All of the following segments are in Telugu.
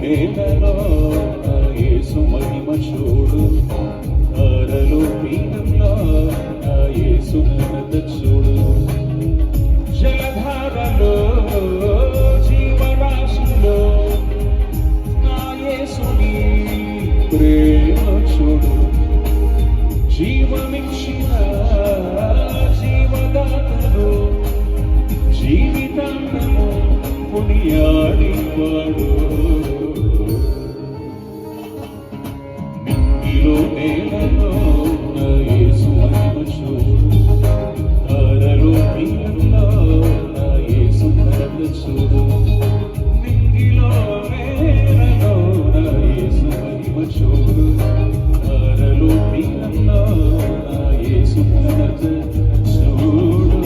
నేలలో నా యేసు మహిమ చూడు, తారలు పీనంలో నా యేసు ఘనత చూడు. జలధారలో జీవరాశిలో నా యేసుని ప్రేమ చూడు. జీవమిచ్చిన జీవదాతను జీవితాంతము కొనియాడివాడు. నింగిలో నేలలో నా యేసు మహిమ చూడు, తారలో పీనంలో నా యేసు ఘనత చూడు. నింగిలో నేలలో నా యేసు మహిమ చూడు, తారలో పీనంలో నా యేసు ఘనత చూడు.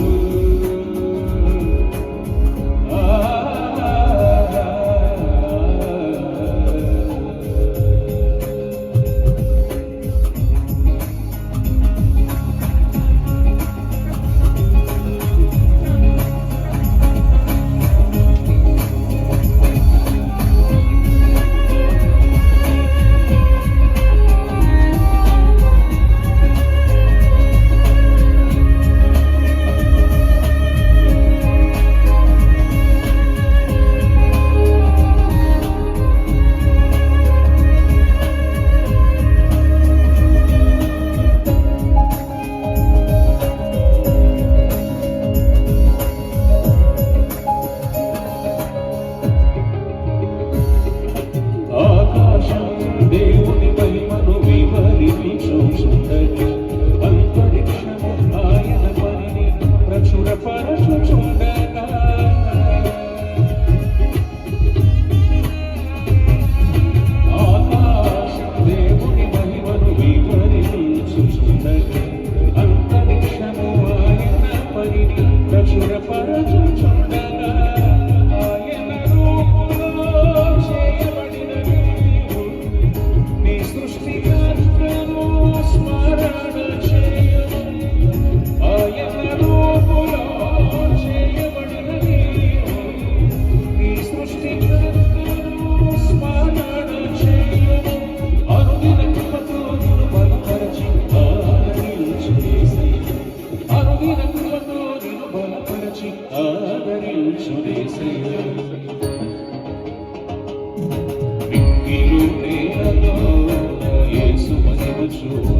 దేవుని మహిమను వివరించుచుండగా అంతరిక్షము ఆయన పనిని ప్రచురపరచుచుండగా ఆకాశం దేవుని మహిమను వివరించుచుండగా అంతరిక్షము ఆయన పనిని ప్రచురపరచుచుండగా ఆయన రూపంలో చేయబడిన సృష్టికర్తను స్మరణ చేయము. ఆయన రూపులో చేయబడిన నీ సృష్టికర్తను స్మరణ చేయము. అనుదిన కృపతో నిన్ను బలపరచి ఆదరించునేసయ్య, అనుదిన కృపతో నిన్ను బలపరచి ఆదరించునేసయ్య. నింగిలో నేలలో నా యేసు మహిమ చూడు,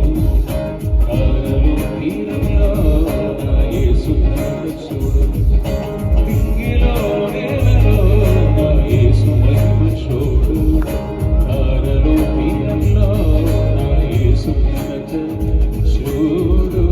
తారలు పీనంలో నా యేసు ఘనత చూడు. నింగిలో నేలలో నా యేసు మహిమ చూడు, తారలు పీనంలో నా యేసు ఘనత చూడు.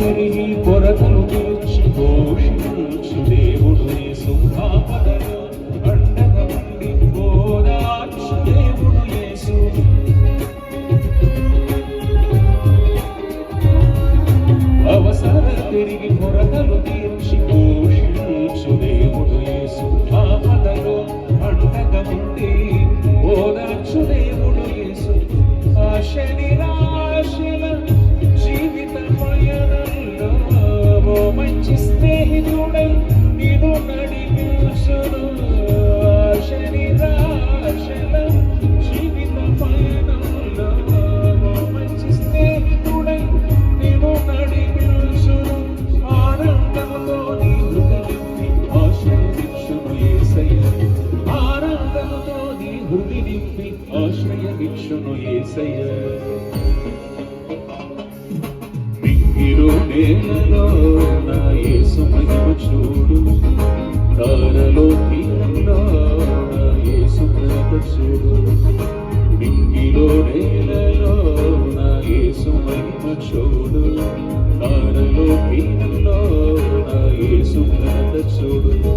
తిరిగి కొరతలు తీర్చి పోషించు దేవుడు యేసు. ఆపదలో అండగా ఉండి ఓదార్చు దేవుడు యేసు. అవసర తిరిగి కొరతలు తీర్చి పోషించు దేవుడు యేసు. ఆపదలో అండగా ఉండి ఓదార్చు దేవుడు యేసు. ఆశ నిరాశల జీవిత పయనంలో మంచి స్నేహితుడై నిన్ను నడిపించును. ఆశ నిరాశల జీవిత పయనంలో మంచి స్నేహితుడై నిన్ను నడిపించును. ఆనందముతో నీ హృదయాన్ని ఆశీర్వదించును యేసయ్య. నీపై ఆశ్రయమిచ్చును యేసయ్య. మింగిలో నేలలో నా యేసు మహిమ చూడు, తారలో తీరంలో నా యేసు ఘనత చూడు. మింగిలో నేలలో నా యేసు మహిమ చూడు, తారలో తీరంలో నా యేసు ఘనత చూడు.